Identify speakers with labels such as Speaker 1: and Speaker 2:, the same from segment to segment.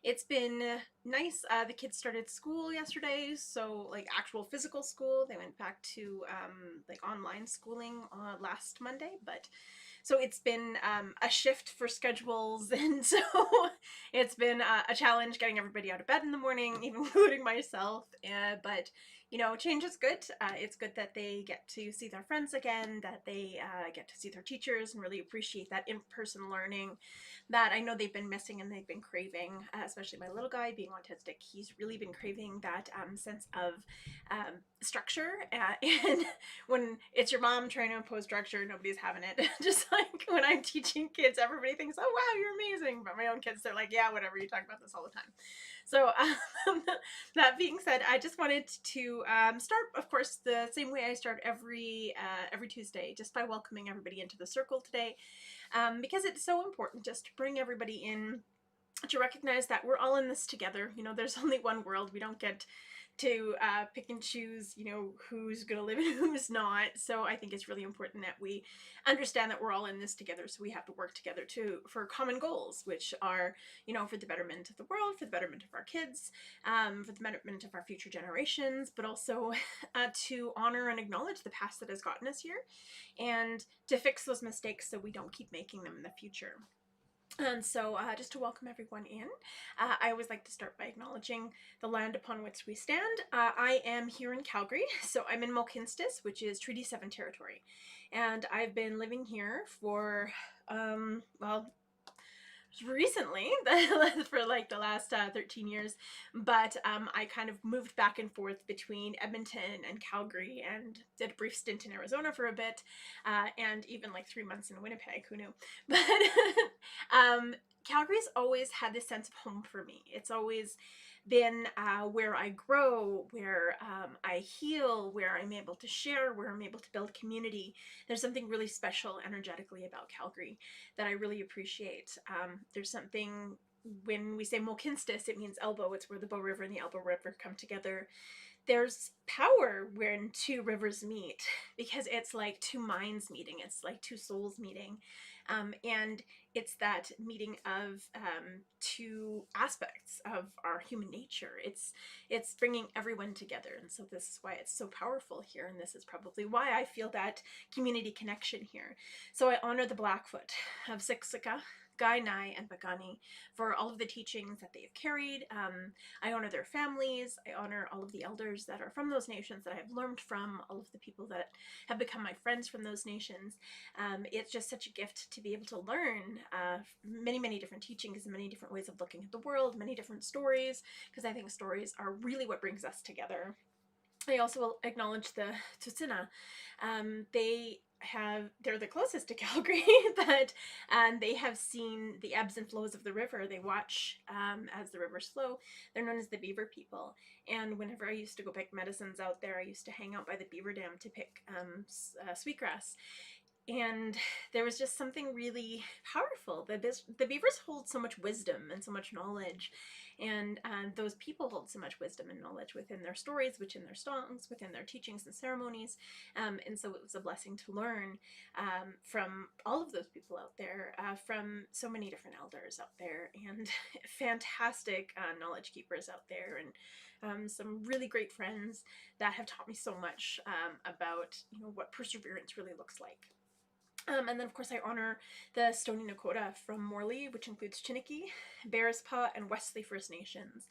Speaker 1: It's been nice. The kids started school yesterday, so like actual physical school. They went back to like online schooling last Monday, but so it's been a shift for schedules, and so it's been a challenge getting everybody out of bed in the morning, even including myself. But you know, change is good. It's good that they get to see their friends again, that they get to see their teachers, and really appreciate that in-person learning that I know they've been missing and they've been craving. Especially my little guy, being autistic, he's really been craving that sense of structure. And when it's your mom trying to impose structure, nobody's having it. Just like when I'm teaching kids, everybody thinks, "Oh wow, you're amazing," but my own kids, they're like, "Yeah, whatever. You talk about this all the time." So that being said, I just wanted to start, of course, the same way I start every Tuesday, just by welcoming everybody into the circle today, because it's so important just to bring everybody in, to recognize that we're all in this together. You know, there's only one world. We don't get to pick and choose, you know, who's going to live and who's not. So I think it's really important that we understand that we're all in this together. So we have to work together for common goals, which are, you know, for the betterment of the world, for the betterment of our kids, for the betterment of our future generations, but also to honor and acknowledge the past that has gotten us here, and to fix those mistakes so we don't keep making them in the future. And so, just to welcome everyone in, I always like to start by acknowledging the land upon which we stand. I am here in Calgary, so I'm in Mohkinstsis, which is Treaty 7 territory. And I've been living here for, well, recently for like the last 13 years, but I kind of moved back and forth between Edmonton and Calgary, and did a brief stint in Arizona for a bit, and even like 3 months in Winnipeg, who knew. But Calgary's always had this sense of home for me. It's always been where I grow, where I heal, where I'm able to share, where I'm able to build community. There's something really special energetically about Calgary that I really appreciate. There's something, when we say Mohkinstsis, it means elbow. It's where the Bow River and the Elbow River come together. There's power when two rivers meet, because it's like two minds meeting. It's like two souls meeting. And it's that meeting of two aspects of our human nature. It's bringing everyone together, and so this is why it's so powerful here, and this is probably why I feel that community connection here. So I honor the Blackfoot of Siksika, Kainai, and Piikani for all of the teachings that they've carried. I honor their families. I honor all of the elders that are from those nations that I have learned from, all of the people that have become my friends from those nations. It's just such a gift to be able to learn many, many different teachings and many different ways of looking at the world, many different stories, because I think stories are really what brings us together. I also acknowledge the Tsutsuna. They're the closest to Calgary, but they have seen the ebbs and flows of the river. They watch as the rivers flow. They're known as the beaver people. And whenever I used to go pick medicines out there, I used to hang out by the beaver dam to pick sweetgrass. And there was just something really powerful. The beavers hold so much wisdom and so much knowledge, and those people hold so much wisdom and knowledge within their stories, within their songs, within their teachings and ceremonies. And so it was a blessing to learn from all of those people out there, from so many different elders out there, and fantastic knowledge keepers out there, and some really great friends that have taught me so much about, you know, what perseverance really looks like. And then, of course, I honor the Stoney Nakoda from Morley, which includes Chiniki, Bearspaw, and Wesley First Nations.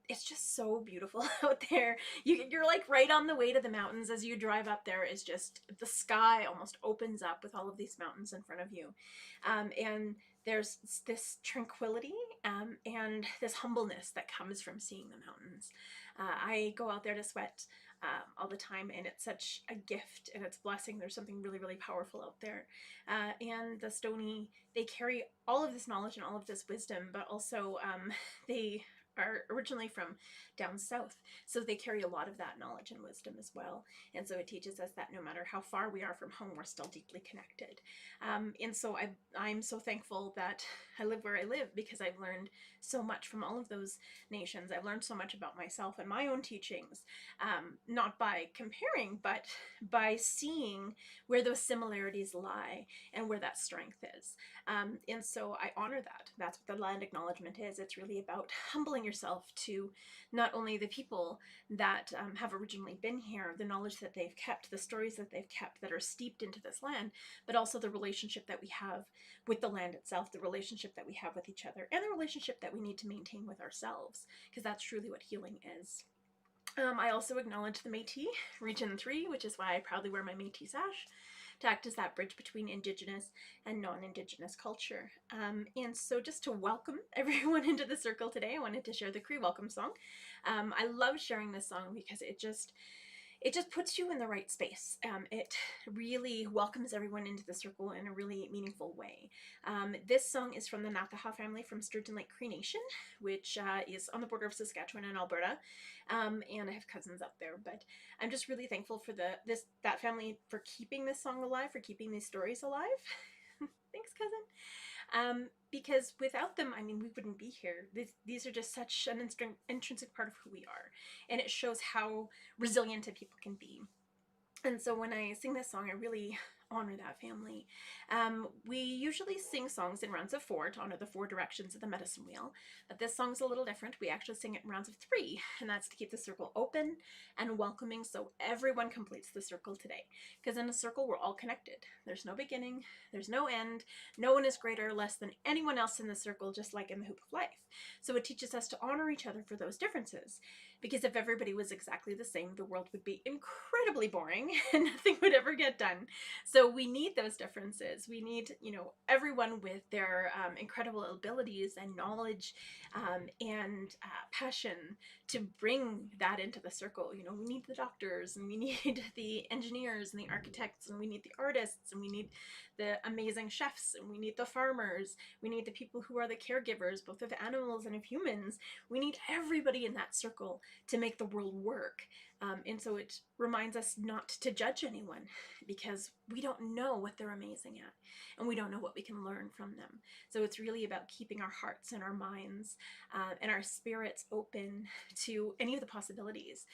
Speaker 1: It's just so beautiful out there. You're like right on the way to the mountains. As you drive up there, is just the sky almost opens up with all of these mountains in front of you. And there's this tranquility and this humbleness that comes from seeing the mountains. I go out there to sweat all the time, and it's such a gift and it's a blessing. There's something really, really powerful out there. And the Stony, they carry all of this knowledge and all of this wisdom, but also they are originally from down south, so they carry a lot of that knowledge and wisdom as well. And so it teaches us that no matter how far we are from home, we're still deeply connected. And so I'm so thankful that I live where I live, because I've learned so much from all of those nations. I've learned so much about myself and my own teachings, not by comparing, but by seeing where those similarities lie and where that strength is. And so I honor that. That's what the Land Acknowledgement is. It's really about humbling yourself to not only the people that have originally been here, the knowledge that they've kept, the stories that they've kept that are steeped into this land, but also the relationship that we have with the land itself, the relationship that we have with each other, and the relationship that we need to maintain with ourselves, because that's truly what healing is. I also acknowledge the Métis, Region 3, which is why I proudly wear my Métis sash, to act as that bridge between Indigenous and non-Indigenous culture. And so just to welcome everyone into the circle today, I wanted to share the Cree welcome song. I love sharing this song because it just puts you in the right space. It really welcomes everyone into the circle in a really meaningful way. This song is from the Nataha family from Sturgeon Lake Cree Nation, which is on the border of Saskatchewan and Alberta. And I have cousins up there, but I'm just really thankful for that family for keeping this song alive, for keeping these stories alive. Thanks, cousin. Because without them, I mean, we wouldn't be here. These are just such an intrinsic part of who we are. And it shows how resilient people can be. And so when I sing this song, I really honor that family. We usually sing songs in rounds of 4 to honor the 4 directions of the medicine wheel, but this song's a little different. We actually sing it in rounds of 3, and that's to keep the circle open and welcoming so everyone completes the circle today. Because in a circle, we're all connected. There's no beginning, there's no end, no one is greater or less than anyone else in the circle, just like in the Hoop of Life. So it teaches us to honor each other for those differences, because if everybody was exactly the same, the world would be incredibly boring and nothing would ever get done. So we need those differences. We need, everyone with their incredible abilities and knowledge and passion to bring that into the circle. We need the doctors, and we need the engineers and the architects, and we need the artists, and we need the amazing chefs, and we need the farmers. We need the people who are the caregivers, both of animals and of humans. We need everybody in that circle to make the world work. And so it reminds us not to judge anyone, because we don't know what they're amazing at, and we don't know what we can learn from them. So it's really about keeping our hearts and our minds and our spirits open to any of the possibilities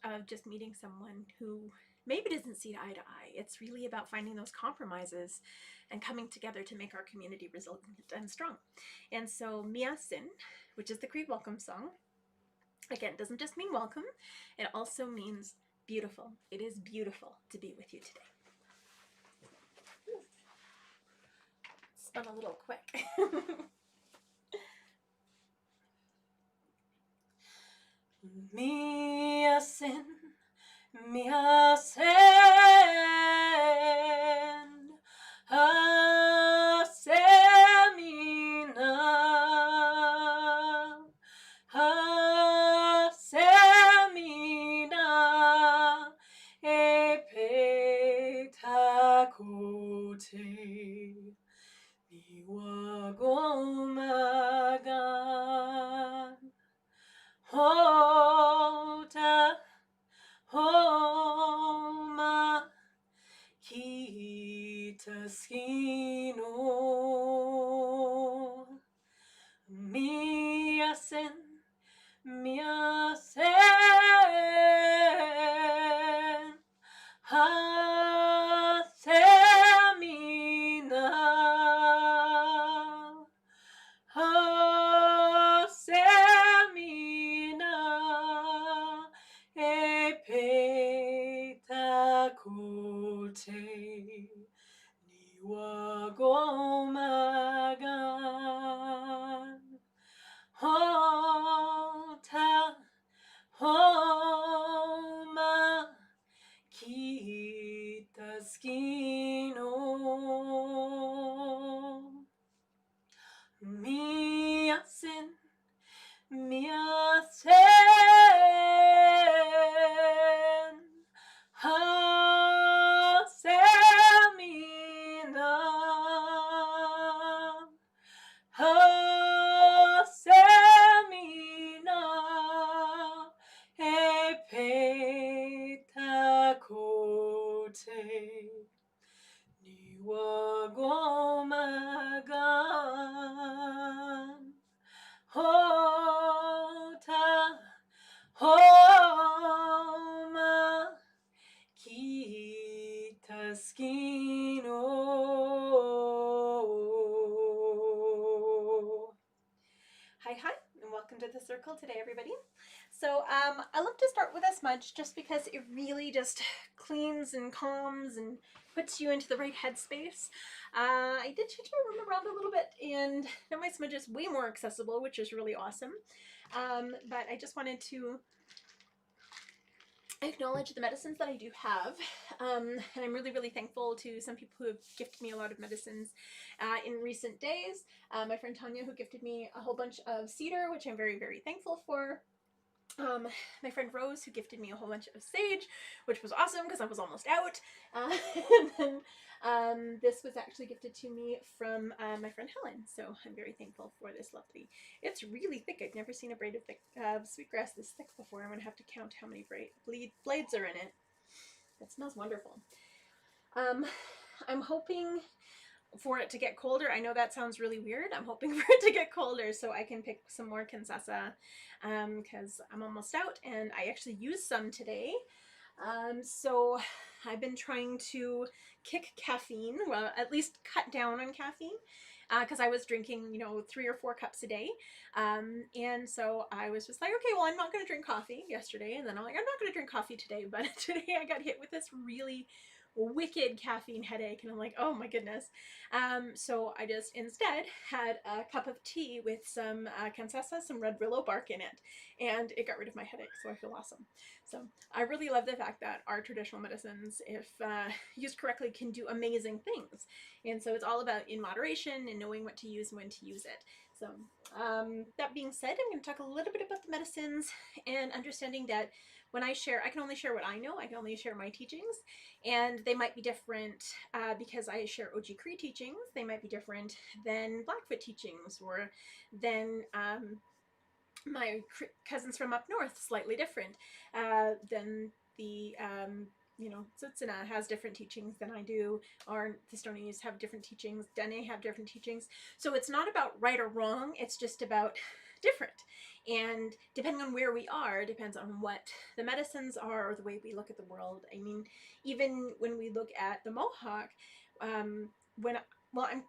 Speaker 1: of just meeting someone who maybe doesn't see eye to eye. It's really about finding those compromises and coming together to make our community resilient and strong. And so Miasin, which is the Cree welcome song, again, doesn't just mean welcome, it also means beautiful. It is beautiful to be with you today. Spun a little quick. Miasin, miasin, asemina, asemina, epetakote, niwagomagan, hota, homa, kitaskino, miasen, miasen, hasemina, hasemina, epetakote, niwagomagan, hota, to the circle today, everybody. So I love to start with a smudge just because it really just cleans and calms and puts you into the right headspace. I did change my room around a little bit, and now my smudge is way more accessible, which is really awesome. But I just wanted to acknowledge the medicines that I do have, and I'm really, really thankful to some people who have gifted me a lot of medicines in recent days. My friend Tanya, who gifted me a whole bunch of cedar, which I'm very, very thankful for. My friend Rose, who gifted me a whole bunch of sage, which was awesome because I was almost out. And then this was actually gifted to me from my friend Helen, so I'm very thankful for this lovely. It's really thick. I've never seen a braid of thick sweetgrass this thick before. I'm going to have to count how many blades are in it. It smells wonderful. I'm hoping for it to get colder. I know that sounds really weird. I'm hoping for it to get colder so I can pick some more Kansasa because I'm almost out, and I actually used some today. So I've been trying to kick caffeine, well, at least cut down on caffeine, because I was drinking, 3 or 4 cups a day. And so I was just like, okay, well, I'm not going to drink coffee yesterday. And then I'm like, I'm not going to drink coffee today. But today I got hit with this really wicked caffeine headache, and I'm like, oh my goodness. So I just instead had a cup of tea with some Kansasa, some red willow bark in it, and it got rid of my headache, so I feel awesome. So I really love the fact that our traditional medicines, if used correctly, can do amazing things. And so it's all about in moderation and knowing what to use and when to use it. So that being said, I'm going to talk a little bit about the medicines and understanding that when I share, I can only share what I know. I can only share my teachings, and they might be different because I share OG Cree teachings. They might be different than Blackfoot teachings, or than my cousins from up north, slightly different than the Tsutsuna has different teachings than I do, or the Stonies have different teachings, Dene have different teachings. So it's not about right or wrong, it's just about different. And depending on where we are, depends on what the medicines are or the way we look at the world. I mean, even when we look at the Mohawk, I'm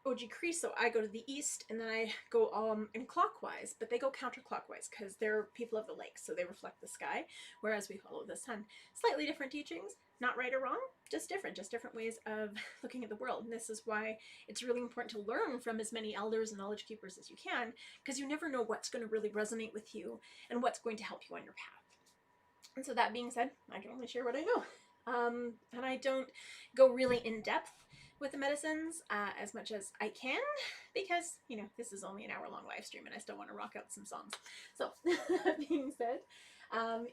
Speaker 1: OG Cree, so I go to the east, and then I go in clockwise, but they go counterclockwise because they're people of the lake, so they reflect the sky, whereas we follow the sun. Slightly different teachings, not right or wrong, just different ways of looking at the world. And this is why it's really important to learn from as many elders and knowledge keepers as you can, because you never know what's going to really resonate with you and what's going to help you on your path. And so that being said, I can only share what I know. And I don't go really in depth with the medicines as much as I can, because this is only an hour-long live stream and I still want to rock out some songs. So that being said,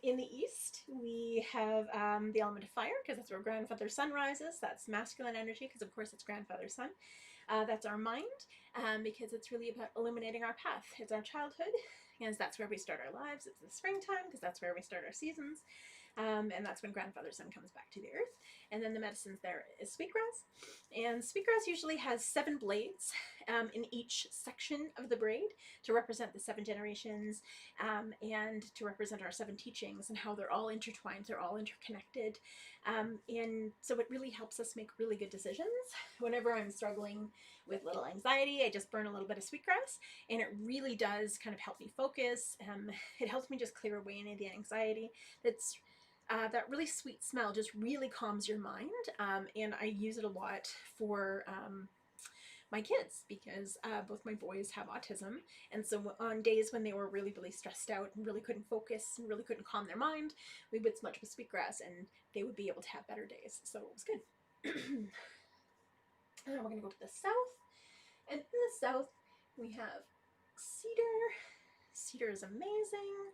Speaker 1: in the east we have the element of fire, because that's where grandfather sun rises. That's masculine energy, because of course it's grandfather sun. That's our mind, because it's really about illuminating our path. It's our childhood, because that's where we start our lives. It's the springtime, because that's where we start our seasons. And that's when grandfather sun comes back to the earth. And then the medicines there is sweetgrass. And sweetgrass usually has 7 blades in each section of the braid to represent the 7 generations, and to represent our 7 teachings and how they're all intertwined, they're all interconnected. And so it really helps us make really good decisions. Whenever I'm struggling with little anxiety, I just burn a little bit of sweetgrass, and it really does kind of help me focus. It helps me just clear away any of the anxiety. That really sweet smell just really calms your mind, and I use it a lot for my kids, because both my boys have autism, and so on days when they were really, really stressed out and really couldn't focus and really couldn't calm their mind, we would smudge with sweetgrass and they would be able to have better days. So it was good. And we're going to go to the south, and in the south we have cedar. Cedar is amazing.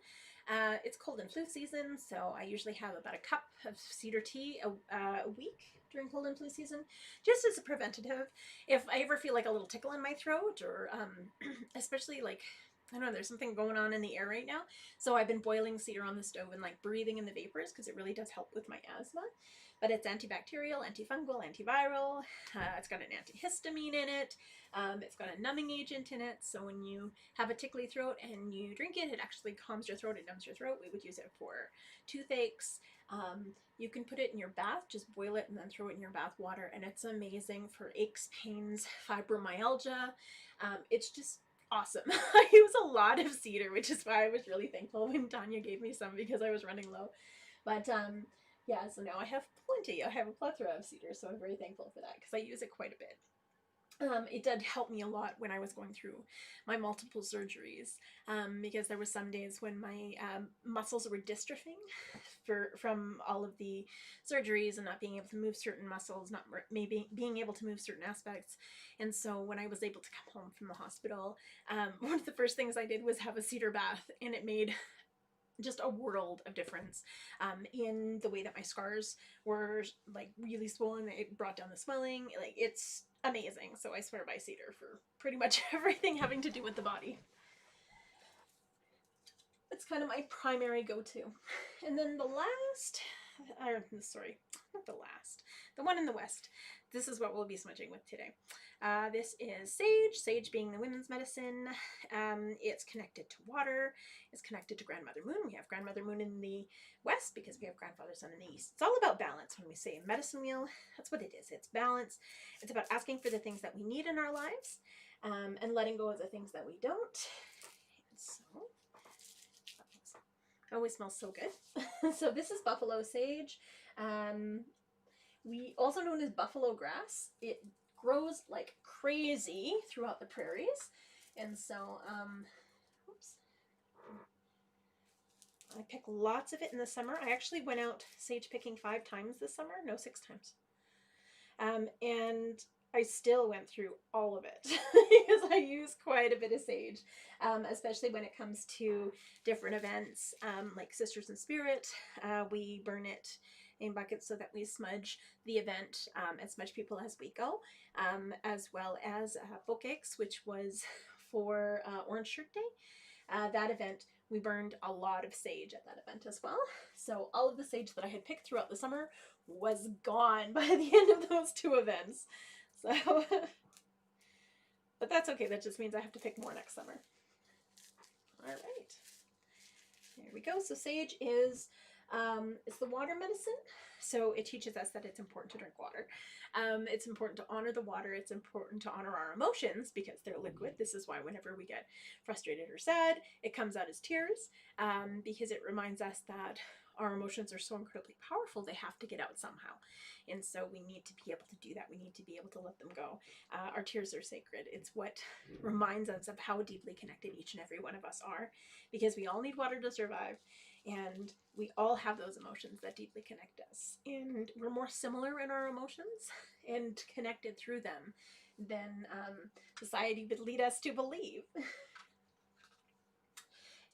Speaker 1: It's cold and flu season, so I usually have about a cup of cedar tea a week during cold and flu season, just as a preventative. If I ever feel like a little tickle in my throat, or especially like, I don't know, there's something going on in the air right now, so I've been boiling cedar on the stove and like breathing in the vapors, because it really does help with my asthma. But it's antibacterial, antifungal, antiviral. It's got an antihistamine in it. It's got a numbing agent in it, so when you have a tickly throat and you drink it, it actually calms your throat, it numbs your throat. We would use it for toothaches. You can put it in your bath, just boil it and then throw it in your bath water, and it's amazing for aches, pains, fibromyalgia. It's just awesome. I use a lot of cedar, which is why I was really thankful when Tanya gave me some because I was running low. But yeah, so now I have plenty. I have a plethora of cedar, so I'm very thankful for that because I use it quite a bit. It did help me a lot when I was going through my multiple surgeries, because there were some days when my muscles were dystrophying from all of the surgeries and not being able to move certain muscles, not maybe being able to move certain aspects. And so when I was able to come home from the hospital, one of the first things I did was have a cedar bath, and it made just a world of difference in the way that my scars were like really swollen. It brought down the swelling. Like, it's amazing. So I swear by cedar for pretty much everything having to do with the body. It's kind of my primary go-to. And then the last, sorry, not the last, the one in the west. This is what we'll be smudging with today. This is sage, sage being the women's medicine. It's connected to water. It's connected to Grandmother Moon. We have Grandmother Moon in the west because we have Grandfather Sun in the east. It's all about balance. When we say medicine wheel, that's what it is. It's balance. It's about asking for the things that we need in our lives, and letting go of the things that we don't. So, it always smells so good. So this is buffalo sage. We also known as buffalo grass. It grows like crazy throughout the prairies. And so, oops. I pick lots of it in the summer. I actually went out sage picking 5 times this summer. No, 6 times. And I still went through all of it because I use quite a bit of sage, especially when it comes to different events, like Sisters in Spirit. We burn it in buckets so that we smudge the event as much people as we go, as well as Book Aches, which was for Orange Shirt Day. That event, we burned a lot of sage at that event as well. So all of the sage that I had picked throughout the summer was gone by the end of those 2 events. So, but that's okay. That just means I have to pick more next summer. All right. There we go. So sage is it's the water medicine. So it teaches us that it's important to drink water. It's important to honor the water. It's important to honor our emotions because they're liquid. This is why whenever we get frustrated or sad, it comes out as tears, because it reminds us that our emotions are so incredibly powerful, they have to get out somehow. And so we need to be able to do that. We need to be able to let them go. Our tears are sacred. It's what reminds us of how deeply connected each and every one of us are, because we all need water to survive. And we all have those emotions that deeply connect us. And we're more similar in our emotions and connected through them than society would lead us to believe.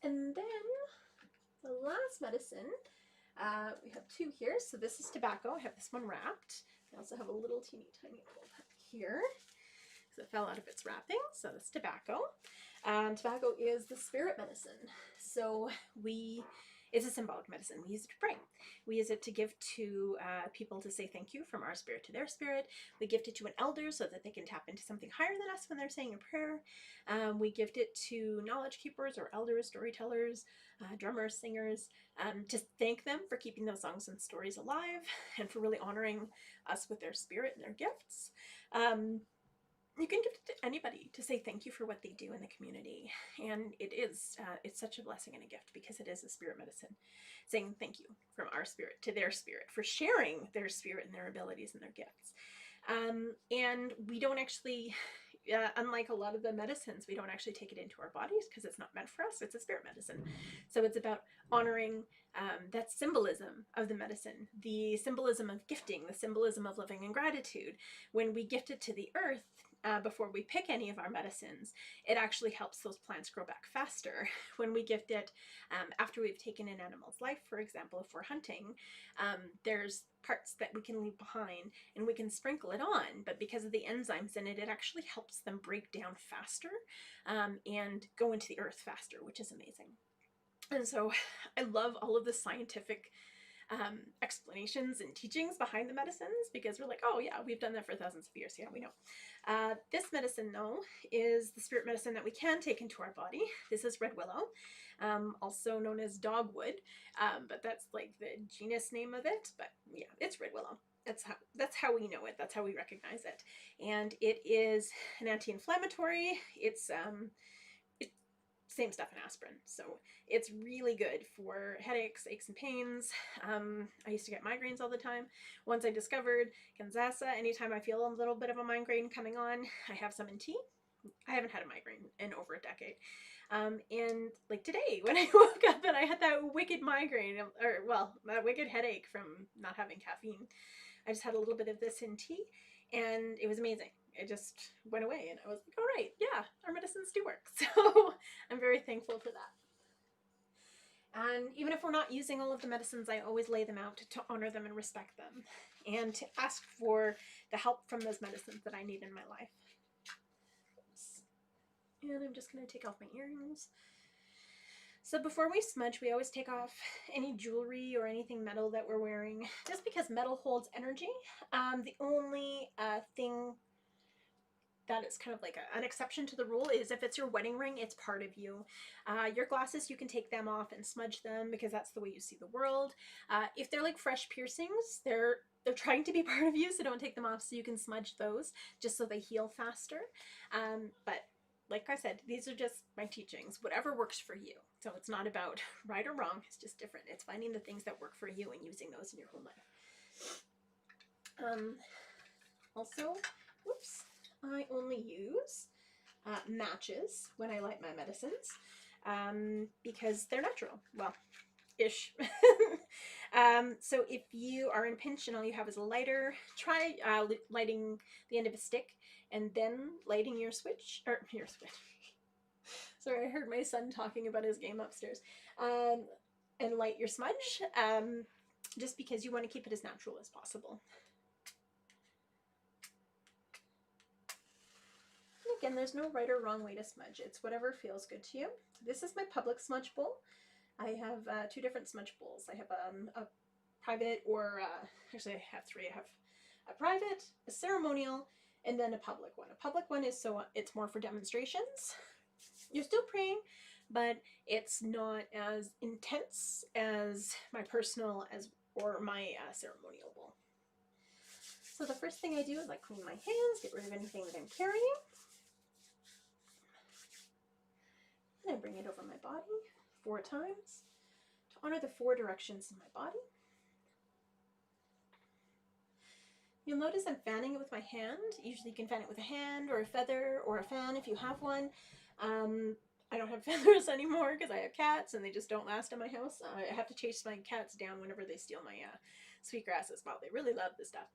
Speaker 1: And then the last medicine, we have 2 here. So this is tobacco. I have this one wrapped. I also have a little teeny tiny little pack here because it fell out of its wrapping. So that's tobacco. Tobacco is the spirit medicine. So it's a symbolic medicine. We use it to pray. We use it to give to people to say thank you from our spirit to their spirit. We gift it to an elder so that they can tap into something higher than us when they're saying a prayer. We gift it to knowledge keepers or elders, storytellers, drummers, singers, to thank them for keeping those songs and stories alive and for really honoring us with their spirit and their gifts. You can give it to anybody to say thank you for what they do in the community. And it's such a blessing and a gift because it is a spirit medicine, saying thank you from our spirit to their spirit for sharing their spirit and their abilities and their gifts. And we don't actually, unlike a lot of the medicines, we don't actually take it into our bodies because it's not meant for us. It's a spirit medicine. So it's about honoring that symbolism of the medicine, the symbolism of gifting, the symbolism of living in gratitude. When we gift it to the earth, before we pick any of our medicines, it actually helps those plants grow back faster. When we gift it after we've taken an animal's life, for example, if we're hunting, there's parts that we can leave behind and we can sprinkle it on, but because of the enzymes in it, it actually helps them break down faster and go into the earth faster, which is amazing. And so I love all of the scientific explanations and teachings behind the medicines because we're like, oh yeah, we've done that for thousands of years. Yeah, we know. This medicine, though, is the spirit medicine that we can take into our body. This is red willow, also known as dogwood, but that's like the genus name of it. But yeah, it's red willow. That's how we know it. That's how we recognize it. And it is an anti-inflammatory. It's same stuff in aspirin. So it's really good for headaches, aches and pains. I used to get migraines all the time. Once I discovered Kanzasa, anytime I feel a little bit of a migraine coming on, I have some in tea. I haven't had a migraine in over a decade. And like today, when I woke up and I had that wicked migraine, or well, that wicked headache from not having caffeine, I just had a little bit of this in tea, and it was amazing. It just went away, and I was like, all right, yeah, our medicines do work. So I'm very thankful for that. And even if we're not using all of the medicines, I always lay them out to honor them and respect them, and to ask for the help from those medicines that I need in my life. And I'm just going to take off my earrings. So before we smudge, we always take off any jewelry or anything metal that we're wearing, just because metal holds energy. The only thing that is kind of like an exception to the rule is if it's your wedding ring, it's part of you. Your glasses, you can take them off and smudge them because that's the way you see the world. If they're like fresh piercings, they're trying to be part of you, so don't take them off, so you can smudge those just so they heal faster. But like I said, these are just my teachings, whatever works for you. So it's not about right or wrong, it's just different. It's finding the things that work for you and using those in your whole life. Also, whoops, I only use matches when I light my medicines because they're natural. Well, ish. So if you are in a pinch and all you have is a lighter, try lighting the end of a stick and then lighting your switch, or your switch. Sorry, I heard my son talking about his game upstairs. And light your smudge, just because you want to keep it as natural as possible. Again, there's no right or wrong way to smudge. It's whatever feels good to you. This is my public smudge bowl. I have two different smudge bowls. I have a private, or actually I have three. I have a private, a ceremonial, and then a public one. A public one is so it's more for demonstrations. You're still praying, but it's not as intense as my personal or my ceremonial bowl. So the first thing I do is I clean my hands, get rid of anything that I'm carrying. And I bring it over my body 4 times to honor the 4 directions in my body. You'll notice I'm fanning it with my hand. Usually you can fan it with a hand or a feather or a fan if you have one. I don't have feathers anymore because I have cats and they just don't last in my house. I have to chase my cats down whenever they steal my sweetgrasses. Wow, they really love this stuff.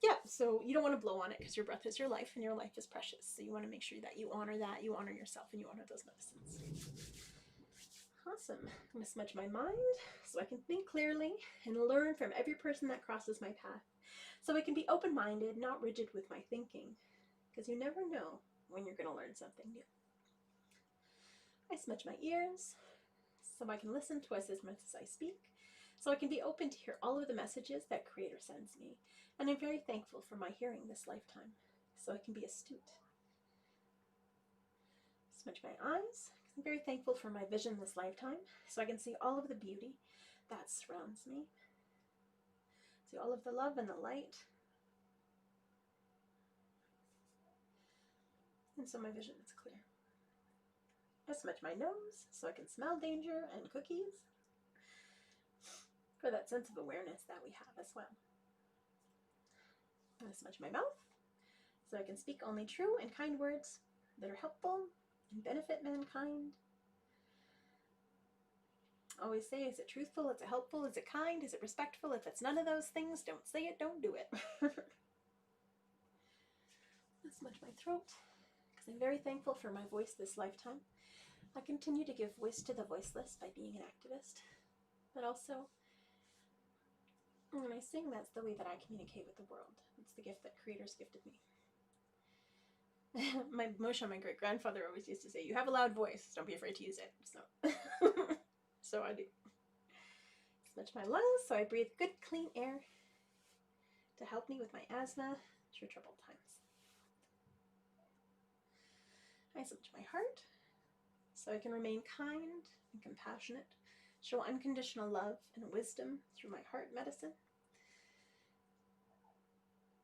Speaker 1: Yeah, so you don't want to blow on it because your breath is your life and your life is precious. So you want to make sure that you honor that, you honor yourself, and you honor those medicines. Awesome. I'm going to smudge my mind so I can think clearly and learn from every person that crosses my path. So I can be open-minded, not rigid with my thinking, because you never know when you're going to learn something new. I smudge my ears so I can listen twice as much as I speak, so I can be open to hear all of the messages that Creator sends me. And I'm very thankful for my hearing this lifetime, so I can be astute. Smudge my eyes. I'm very thankful for my vision this lifetime, so I can see all of the beauty that surrounds me. See all of the love and the light. And so my vision is clear. I smudge my nose so I can smell danger and cookies, for that sense of awareness that we have as well. I'm going to smudge my mouth so I can speak only true and kind words that are helpful and benefit mankind. Always say, is it truthful, is it helpful, is it kind, is it respectful? If it's none of those things, don't say it, don't do it. I smudge my throat because I'm very thankful for my voice this lifetime. I continue to give voice to the voiceless by being an activist, but also when I sing, that's the way that I communicate with the world. It's the gift that Creator's gifted me. My Moshe, my great-grandfather, always used to say, you have a loud voice, don't be afraid to use it. So I do. Smudge my lungs so I breathe good, clean air to help me with my asthma through troubled times. I smudge my heart so I can remain kind and compassionate, show unconditional love and wisdom through my heart medicine,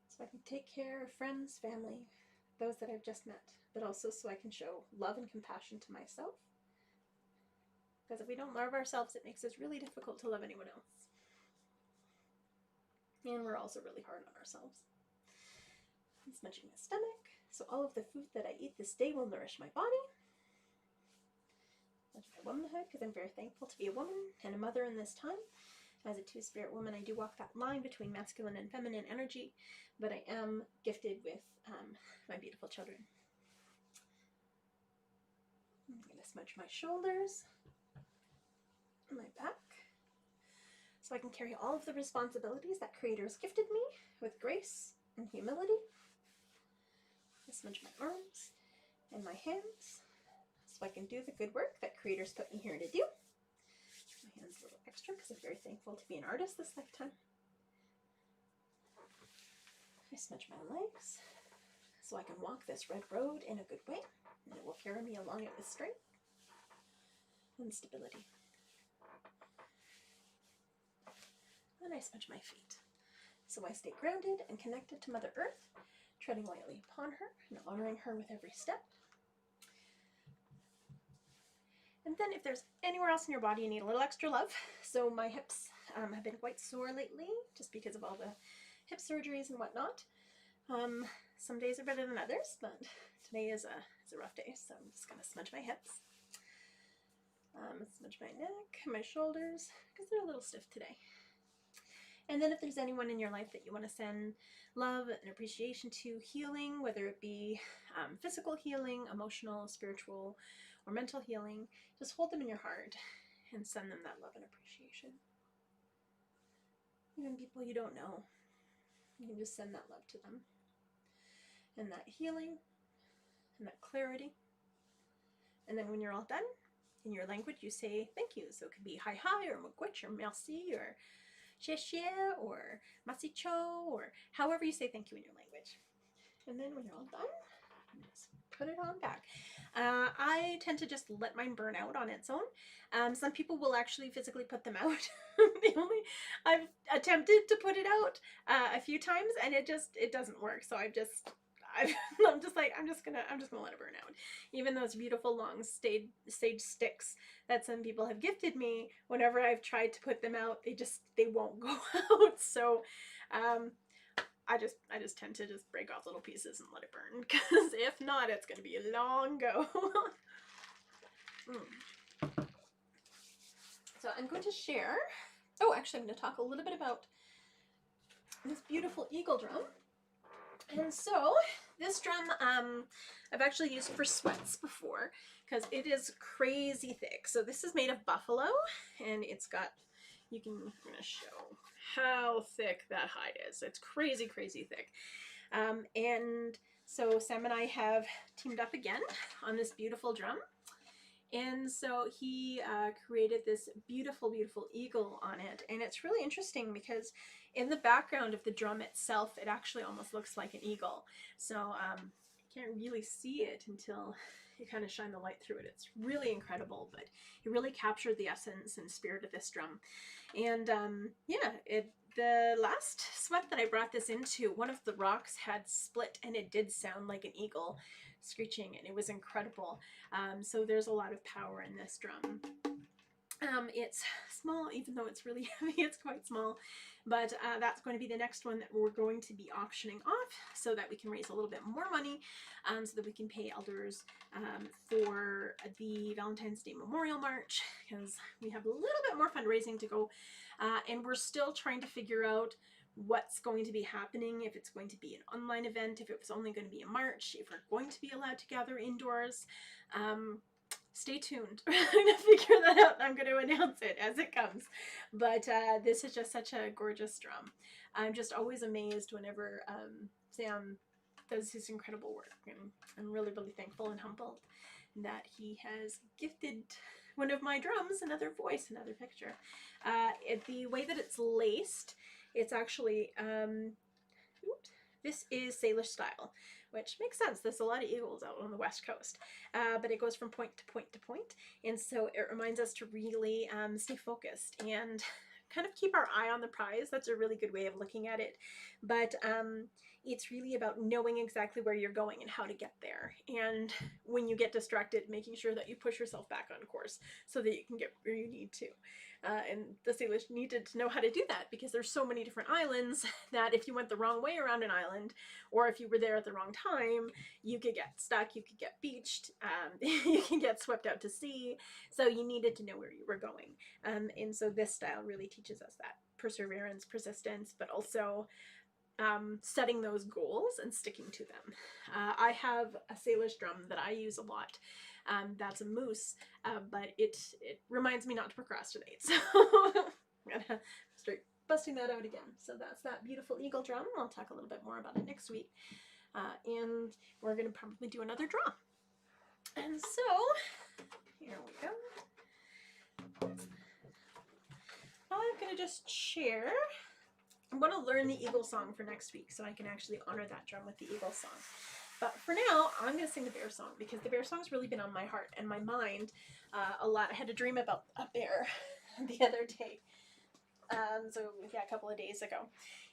Speaker 1: so I can take care of friends, family, those that I've just met, but also so I can show love and compassion to myself. Because if we don't love ourselves, it makes it really difficult to love anyone else. And we're also really hard on ourselves. I'm smudging my stomach, so all of the food that I eat this day will nourish my body. Smudge my womanhood, because I'm very thankful to be a woman and a mother in this time. As a two-spirit woman, I do walk that line between masculine and feminine energy, but I am gifted with my beautiful children. I'm going to smudge my shoulders, my back, so I can carry all of the responsibilities that Creator has gifted me with grace and humility. I smudge my arms and my hands, so I can do the good work that Creator's put me here to do. My hands a little extra because I'm very thankful to be an artist this lifetime. I smudge my legs so I can walk this red road in a good way, and it will carry me along it with strength and stability. And I smudge my feet so I stay grounded and connected to Mother Earth, treading lightly upon her and honoring her with every step. And then if there's anywhere else in your body you need a little extra love, so my hips have been quite sore lately just because of all the hip surgeries and whatnot. Some days are better than others, but today is a rough day, so I'm just going to smudge my hips. Smudge my neck, my shoulders, because they're a little stiff today. And then if there's anyone in your life that you want to send love and appreciation to, healing, whether it be physical healing, emotional, spiritual, or mental healing, just hold them in your heart and send them that love and appreciation. Even people you don't know, you can just send that love to them. And that healing and that clarity. And then when you're all done, in your language you say thank you. So it could be hi hi or magwitch or merci or xie or masicho or however you say thank you in your language. And then when you're all done, just put it on back. I tend to just let mine burn out on its own. Some people will actually physically put them out. I've attempted to put it out a few times and it doesn't work. So I'm just gonna let it burn out. Even those beautiful long sage sticks that some people have gifted me, whenever I've tried to put them out, they won't go out. So I just tend to just break off little pieces and let it burn, because if not, it's gonna be a long go. So I'm going to share. Oh, actually, I'm going to talk a little bit about this beautiful eagle drum. And so this drum I've actually used for sweats before because it is crazy thick. So this is made of buffalo, and it's got, I'm going to show how thick that hide is. It's crazy, crazy thick. And so Sam and I have teamed up again on this beautiful drum. And so he created this beautiful, beautiful eagle on it. And it's really interesting because in the background of the drum itself, it actually almost looks like an eagle. So you can't really see it until you kind of shine the light through it. It's really incredible, but it really captured the essence and spirit of this drum. And yeah, the last sweat that I brought this into, one of the rocks had split and it did sound like an eagle screeching, and it was incredible. So there's a lot of power in this drum. It's small, even though it's really heavy, it's quite small, but that's going to be the next one that we're going to be auctioning off so that we can raise a little bit more money, so that we can pay elders for the Valentine's Day Memorial March, because we have a little bit more fundraising to go, and we're still trying to figure out what's going to be happening, if it's going to be an online event, if it was only going to be a march, if we're going to be allowed to gather indoors. Stay tuned. I'm going to figure that out, and I'm going to announce it as it comes. But this is just such a gorgeous drum. I'm just always amazed whenever Sam does his incredible work, and I'm really, really thankful and humbled that he has gifted one of my drums another voice, another picture. The way that it's laced, it's actually, this is Salish style, which makes sense. There's a lot of eagles out on the west coast, but it goes from point to point to point, and so it reminds us to really stay focused and kind of keep our eye on the prize. That's a really good way of looking at it. But it's really about knowing exactly where you're going and how to get there. And when you get distracted, making sure that you push yourself back on course so that you can get where you need to. And the Salish needed to know how to do that because there's so many different islands that if you went the wrong way around an island, or if you were there at the wrong time, you could get stuck, you could get beached, you can get swept out to sea. So you needed to know where you were going. And so this style really teaches us that perseverance, persistence, but also setting those goals and sticking to them. I have a Salish drum that I use a lot. That's a moose, but it reminds me not to procrastinate. So I'm gonna start busting that out again. So that's that beautiful eagle drum. I'll talk a little bit more about it next week. And we're gonna probably do another draw. And so here we go. I'm gonna just share. I'm going to learn the eagle song for next week so I can actually honor that drum with the eagle song. But for now, I'm going to sing the bear song because the bear song's really been on my heart and my mind a lot. I had a dream about a bear the other day. A couple of days ago.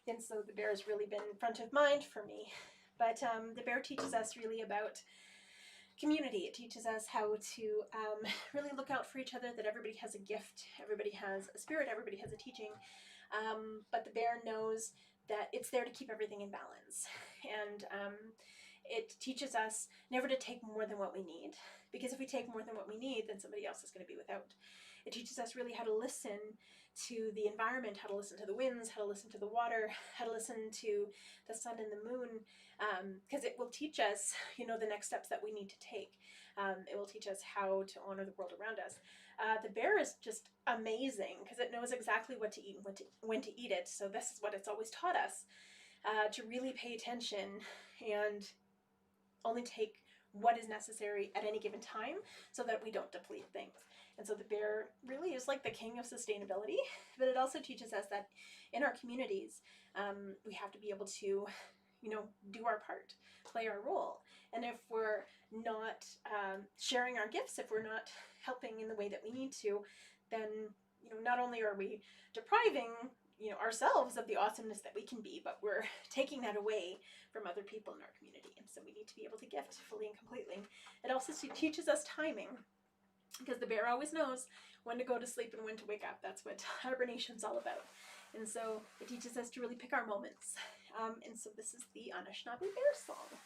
Speaker 1: And so the bear has really been front of mind for me. But the bear teaches us really about community. It teaches us how to really look out for each other, that everybody has a gift, everybody has a spirit, everybody has a teaching. But the bear knows that it's there to keep everything in balance. And it teaches us never to take more than what we need, because if we take more than what we need, then somebody else is going to be without. It teaches us really how to listen to the environment, how to listen to the winds, how to listen to the water, how to listen to the sun and the moon, because it will teach us, the next steps that we need to take. It will teach us how to honor the world around us. The bear is just amazing because it knows exactly what to eat and when to eat it. So this is what it's always taught us, to really pay attention and only take what is necessary at any given time so that we don't deplete things. And so the bear really is like the king of sustainability, but it also teaches us that in our communities, we have to be able to, do our part, play our role. And if we're not sharing our gifts, if we're not helping in the way that we need to, then, not only are we depriving, ourselves of the awesomeness that we can be, but we're taking that away from other people in our community. And so we need to be able to gift fully and completely. It also teaches us timing, because the bear always knows when to go to sleep and when to wake up. That's what hibernation's all about. And so it teaches us to really pick our moments. And so this is the Anishinaabe Bear Song.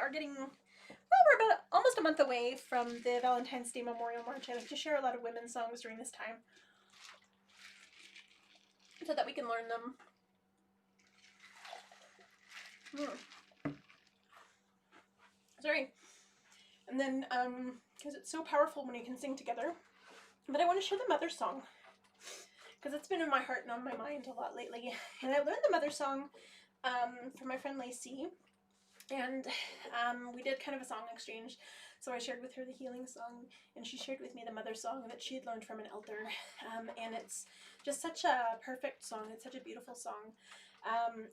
Speaker 1: are getting, well, we're about almost a month away from the Valentine's Day Memorial March. I like to share a lot of women's songs during this time so that we can learn them. Sorry. And then, because it's so powerful when you can sing together. But I want to share the Mother Song, because it's been in my heart and on my mind a lot lately. And I learned the Mother Song from my friend Lacey. And we did kind of a song exchange. So I shared with her the healing song, and she shared with me the Mother Song that she had learned from an elder. And it's just such a perfect song. It's such a beautiful song.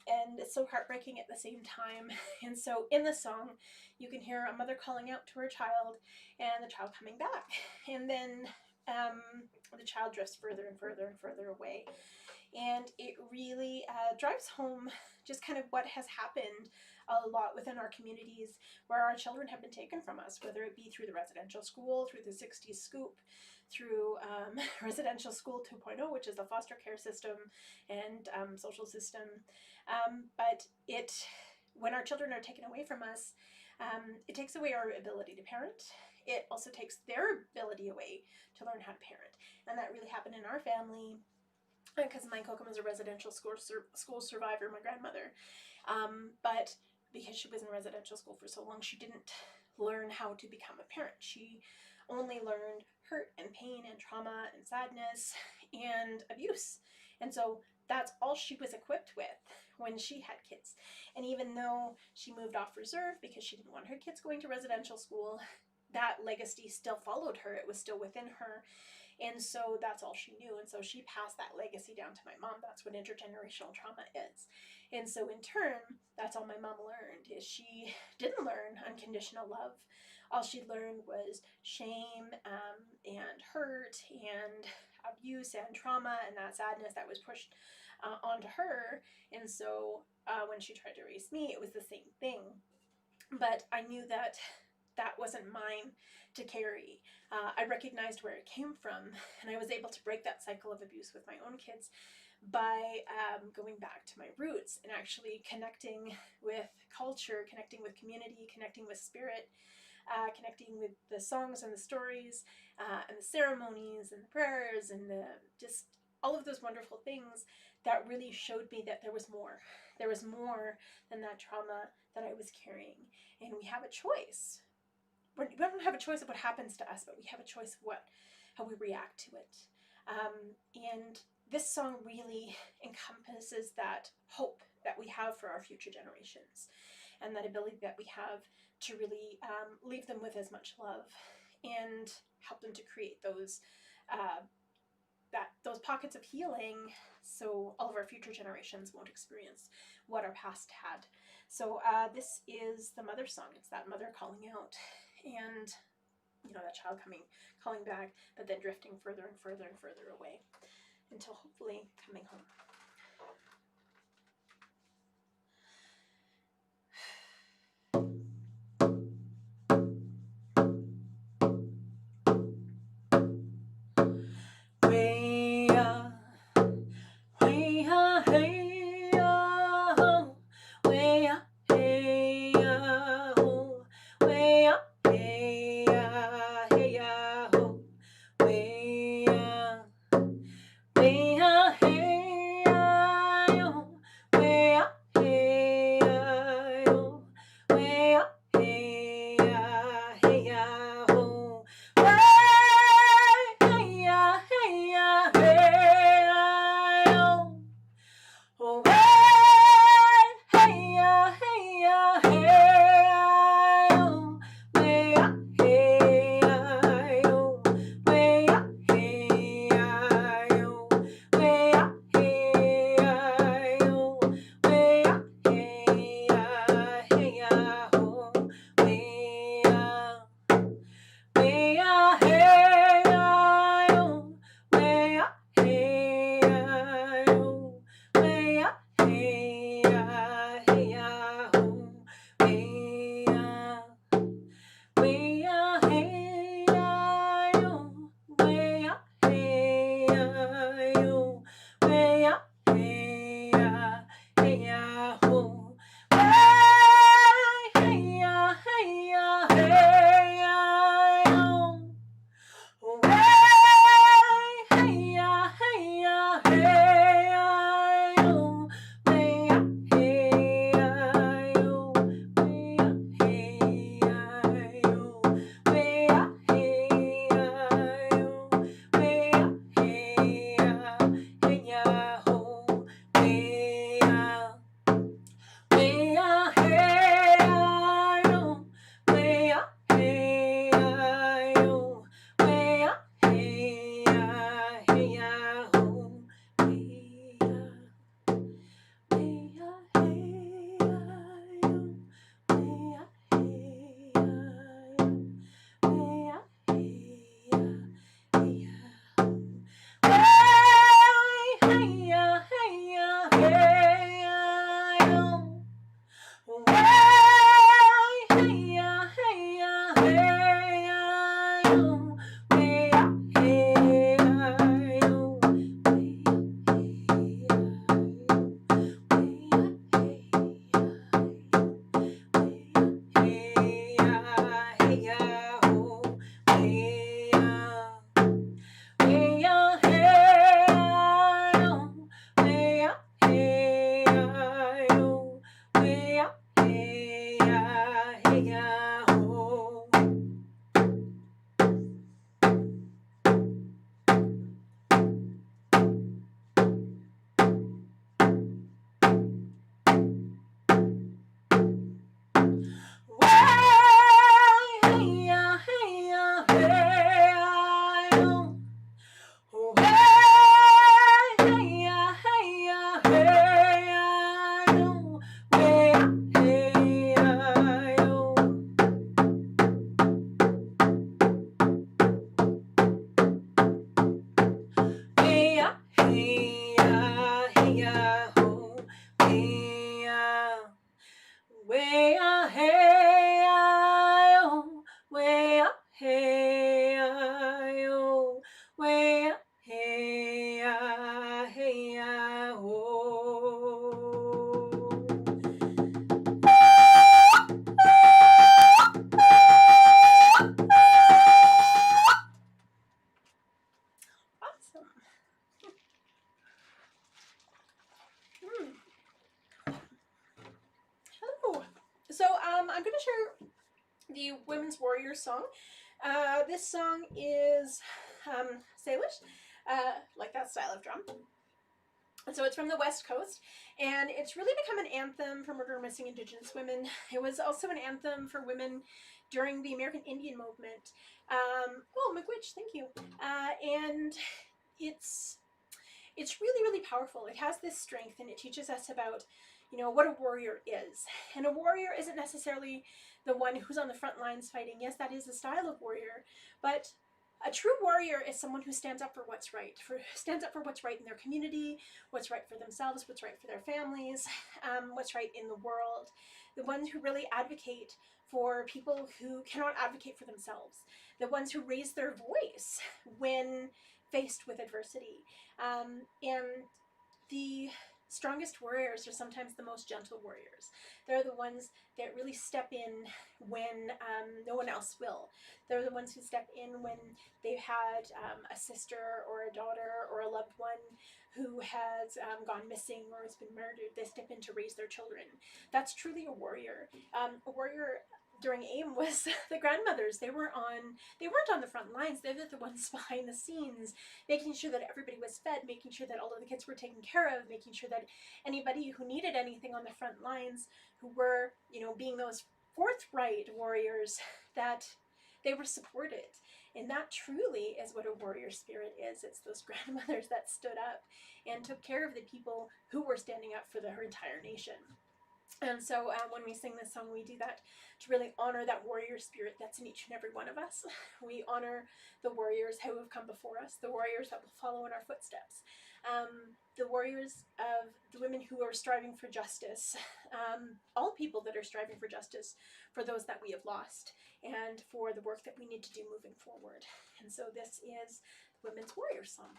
Speaker 1: And it's so heartbreaking at the same time. And so in the song, you can hear a mother calling out to her child and the child coming back. And then the child drifts further and further and further away. And it really drives home just kind of what has happened a lot within our communities where our children have been taken from us, whether it be through the residential school, through the 60s scoop, through residential school 2.0, which is the foster care system and social system. But when our children are taken away from us, it takes away our ability to parent. It also takes their ability away to learn how to parent. And that really happened in our family, because my Kokum is a residential school survivor, my grandmother. But because she was in residential school for so long, she didn't learn how to become a parent. She only learned hurt and pain and trauma and sadness and abuse. And so that's all she was equipped with when she had kids. And even though she moved off reserve because she didn't want her kids going to residential school, that legacy still followed her. It was still within her. And so that's all she knew. And so she passed that legacy down to my mom. That's what intergenerational trauma is. And so in turn, that's all my mom learned, is she didn't learn unconditional love. All she learned was shame and hurt and abuse and trauma and that sadness that was pushed onto her. And so when she tried to raise me, it was the same thing. But I knew that that wasn't mine to carry. I recognized where it came from, and I was able to break that cycle of abuse with my own kids by going back to my roots and actually connecting with culture, connecting with community, connecting with spirit, connecting with the songs and the stories and the ceremonies and the prayers and the just all of those wonderful things that really showed me that there was more. There was more than that trauma that I was carrying. And we have a choice. We don't have a choice of what happens to us, but we have a choice of how we react to it. And this song really encompasses that hope that we have for our future generations, and that ability that we have to really leave them with as much love and help them to create those pockets of healing, so all of our future generations won't experience what our past had. So this is the Mother Song. It's that mother calling out, and that child calling back, but then drifting further and further and further away until hopefully coming home. Hey, Awesome. Hello. So I'm going to share the Women's Warrior song. This song is Salish, like that style of drum. And so it's from the West Coast, and it's really become an anthem for murder and missing Indigenous women. It was also an anthem for women during the American Indian movement. Oh, McWitch, thank you. And it's really, really powerful. It has this strength, and it teaches us about, what a warrior is. And a warrior isn't necessarily the one who's on the front lines fighting. Yes, that is a style of warrior, but a true warrior is someone who stands up for what's right, stands up for what's right in their community, what's right for themselves, what's right for their families, what's right in the world. The ones who really advocate for people who cannot advocate for themselves. The ones who raise their voice when faced with adversity. And the strongest warriors are sometimes the most gentle warriors. They're the ones that really step in when no one else will. They're the ones who step in when they've had a sister or a daughter or a loved one who has gone missing or has been murdered. They step in to raise their children. That's truly a warrior. A warrior during AIM was the grandmothers. They weren't on the front lines. They're the ones behind the scenes, making sure that everybody was fed, making sure that all of the kids were taken care of, making sure that anybody who needed anything on the front lines, who were, being those forthright warriors, that they were supported. And that truly is what a warrior spirit is. It's those grandmothers that stood up and took care of the people who were standing up for their entire nation. And so when we sing this song, we do that to really honor that warrior spirit that's in each and every one of us. We honor the warriors who have come before us, the warriors that will follow in our footsteps, the warriors of the women who are striving for justice, all people that are striving for justice for those that we have lost, and for the work that we need to do moving forward. And so this is the Women's Warrior Song.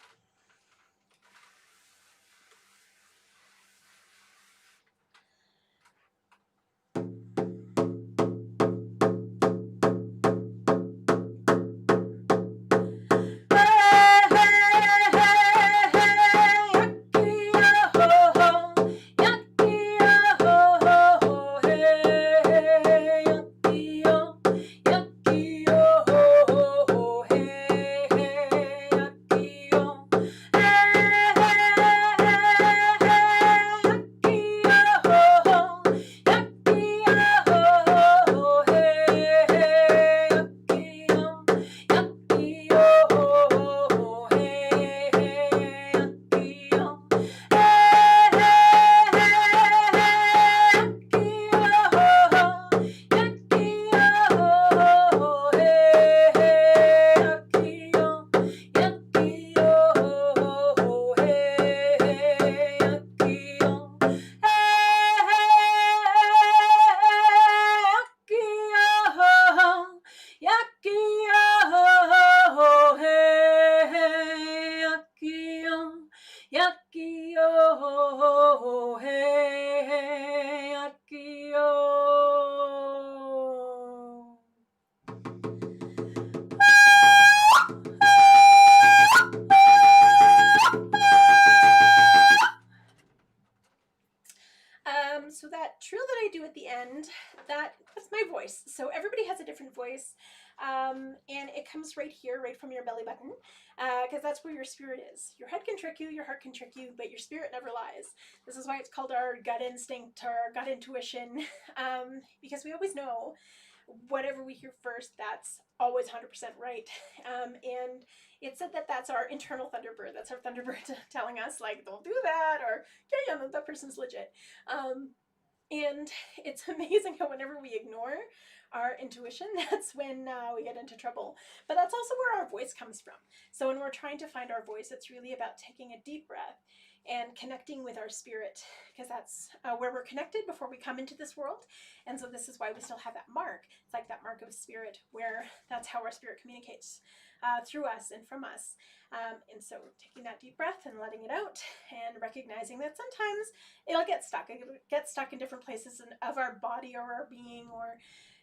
Speaker 1: different voice. And it comes right here, right from your belly button, because that's where your spirit is. Your head can trick you, your heart can trick you, but your spirit never lies. This is why it's called our gut instinct or our gut intuition, because we always know whatever we hear first, that's always 100% right. And it said that that's our internal Thunderbird. That's our Thunderbird telling us, like, don't do that, or yeah, that person's legit. And it's amazing how whenever we ignore our intuition, that's when we get into trouble. But that's also where our voice comes from. So when we're trying to find our voice, it's really about taking a deep breath and connecting with our spirit, because that's where we're connected before we come into this world. And so this is why we still have that mark. It's like that mark of spirit, where that's how our spirit communicates through us and from us. And so taking that deep breath and letting it out, and recognizing that sometimes it'll get stuck. It gets stuck in different places of our body or our being, or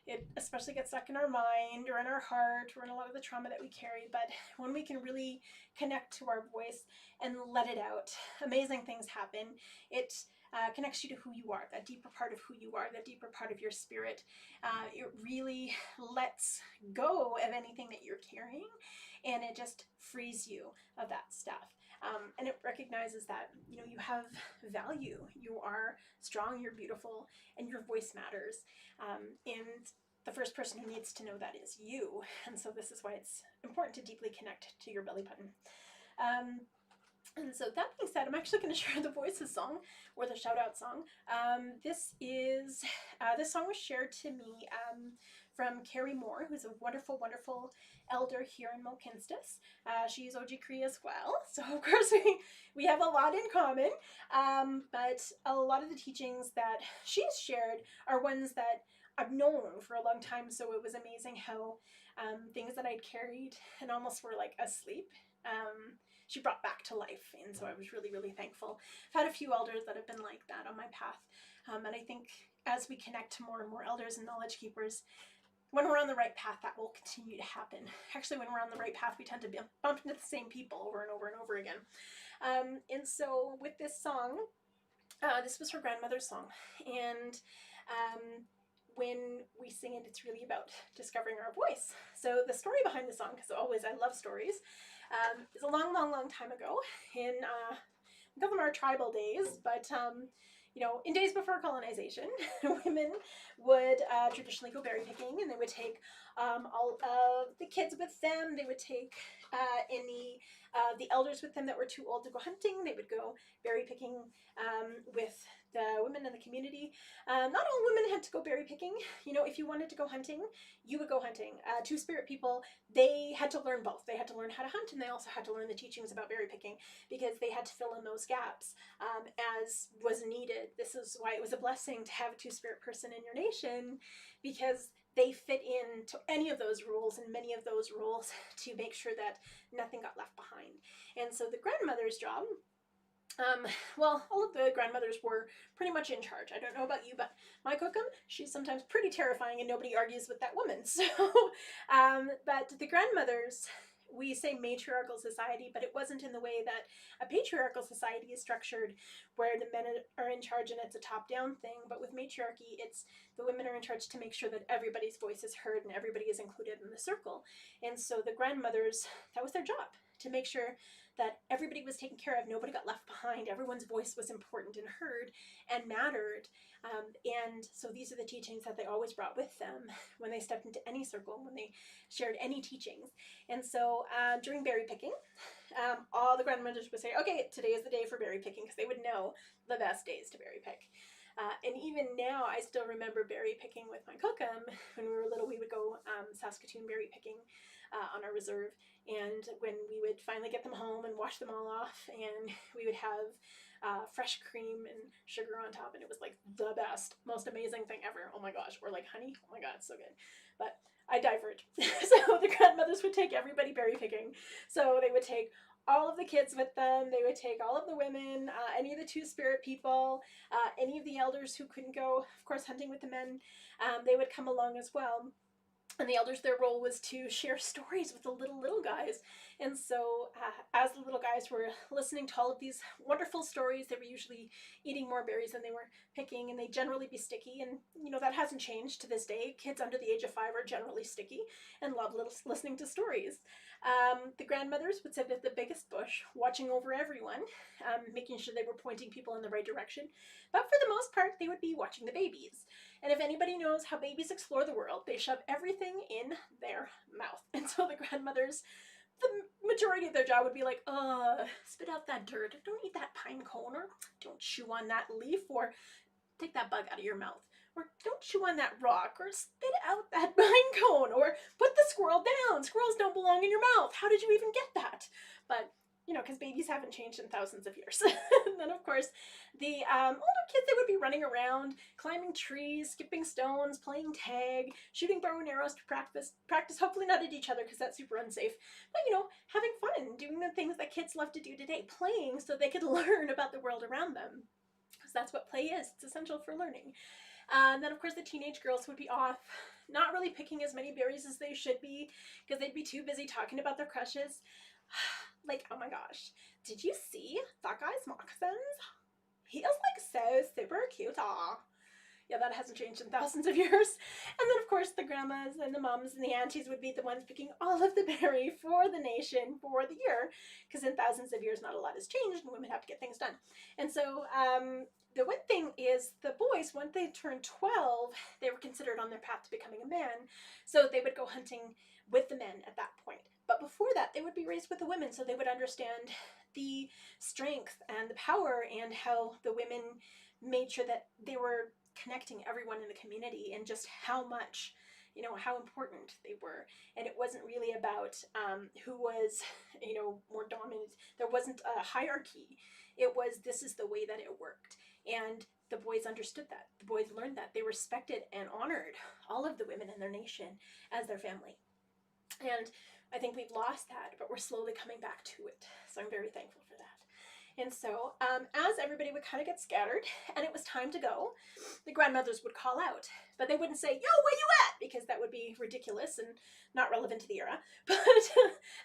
Speaker 1: it especially gets stuck in our mind or in our heart or in a lot of the trauma that we carry. But when we can really connect to our voice and let it out, amazing things happen. It connects you to who you are, that deeper part of who you are, that deeper part of your spirit. It really lets go of anything that you're carrying, and it just frees you of that stuff. And it recognizes that, you know, you have value, you are strong, you're beautiful, and your voice matters. And the first person who needs to know that is you. And so this is why it's important to deeply connect to your belly button. And so that being said, I'm actually going to share the Voices song, or the shout out song. This song was shared to me from Carrie Moore, who's a wonderful, wonderful elder here in Mohkinstsis. She's OG Cree as well, so of course we have a lot in common, but a lot of the teachings that she's shared are ones that I've known for a long time, so it was amazing how things that I'd carried and almost were like asleep, she brought back to life. And so I was really, really thankful. I've had a few elders that have been like that on my path. And I think as we connect to more and more elders and knowledge keepers, when we're on the right path, that will continue to happen. Actually, when we're on the right path, we tend to bump into the same people over and over and over again. And so with this song, this was her grandmother's song. And when we sing it, it's really about discovering our voice. So the story behind the song, because always I love stories, is a long, long, long time ago in, we call them our tribal days, but you know, in days before colonization, women would traditionally go berry picking, and they would take all of the kids with them. They would take any the elders with them that were too old to go hunting. They would go berry picking with the women in the community. Not all women had to go berry picking. You know, if you wanted to go hunting, you would go hunting. Two-spirit people, they had to learn both. They had to learn how to hunt, and they also had to learn the teachings about berry picking, because they had to fill in those gaps as was needed. This is why it was a blessing to have a two-spirit person in your nation, because they fit into any of those rules and many of those rules to make sure that nothing got left behind. And so the grandmother's job, well, all of the grandmothers were pretty much in charge. I don't know about you, but my cookum, she's sometimes pretty terrifying, and nobody argues with that woman. So, but the grandmothers, we say matriarchal society, but it wasn't in the way that a patriarchal society is structured, where the men are in charge and it's a top-down thing. But with matriarchy, it's the women are in charge to make sure that everybody's voice is heard and everybody is included in the circle. And so the grandmothers, that was their job, to make sure that everybody was taken care of, nobody got left behind, everyone's voice was important and heard and mattered. And so these are the teachings that they always brought with them when they stepped into any circle, when they shared any teachings. And so during berry picking, all the grandmothers would say, okay, today is the day for berry picking, because they would know the best days to berry pick. And even now, I still remember berry picking with my cookum. When we were little, we would go Saskatoon berry picking on our reserve. And when we would finally get them home and wash them all off, and we would have fresh cream and sugar on top, and it was like the best, most amazing thing ever. Oh my gosh. Or like honey. Oh my God, it's so good. But I diverge. So the grandmothers would take everybody berry picking. So they would take all of the kids with them. They would take all of the women, any of the two-spirit people, any of the elders who couldn't go, of course, hunting with the men. They would come along as well. And the elders, their role was to share stories with the little guys. And so as the little guys were listening to all of these wonderful stories, they were usually eating more berries than they were picking, and they generally be sticky. And that hasn't changed to this day. Kids under the age of 5 are generally sticky and love listening to stories. The grandmothers would sit at the biggest bush, watching over everyone, making sure they were pointing people in the right direction. But for the most part, they would be watching the babies. And if anybody knows how babies explore the world, they shove everything in their mouth. And so the grandmothers, the majority of their job would be like, spit out that dirt, don't eat that pine cone, or don't chew on that leaf, or take that bug out of your mouth, or don't chew on that rock, or spit out that pine cone, or put the squirrel down. Squirrels don't belong in your mouth. How did you even get that? But because babies haven't changed in thousands of years. And then, of course, the older kids, they would be running around, climbing trees, skipping stones, playing tag, shooting bow and arrows to practice, hopefully not at each other because that's super unsafe, but, having fun, doing the things that kids love to do today, playing so they could learn about the world around them, because that's what play is. It's essential for learning. And then, of course, the teenage girls would be off, not really picking as many berries as they should be because they'd be too busy talking about their crushes. Like, oh my gosh, did you see that guy's moccasins? He is like so super cute. Aw. Yeah, that hasn't changed in thousands of years. And then, of course, the grandmas and the moms and the aunties would be the ones picking all of the berry for the nation for the year, because in thousands of years, not a lot has changed, and women have to get things done. And so the one thing is the boys, once they turned 12, they were considered on their path to becoming a man. So they would go hunting with the men at that point. But before that, they would be raised with the women, so they would understand the strength and the power and how the women made sure that they were connecting everyone in the community and just how much, how important they were. And it wasn't really about who was, more dominant. There wasn't a hierarchy. It was, this is the way that it worked. And the boys understood that. The boys learned that. They respected and honored all of the women in their nation as their family. And I think we've lost that, but we're slowly coming back to it. So I'm very thankful for that. And so as everybody would kind of get scattered and it was time to go, the grandmothers would call out. But they wouldn't say, yo, where you at? Because that would be ridiculous and not relevant to the era. But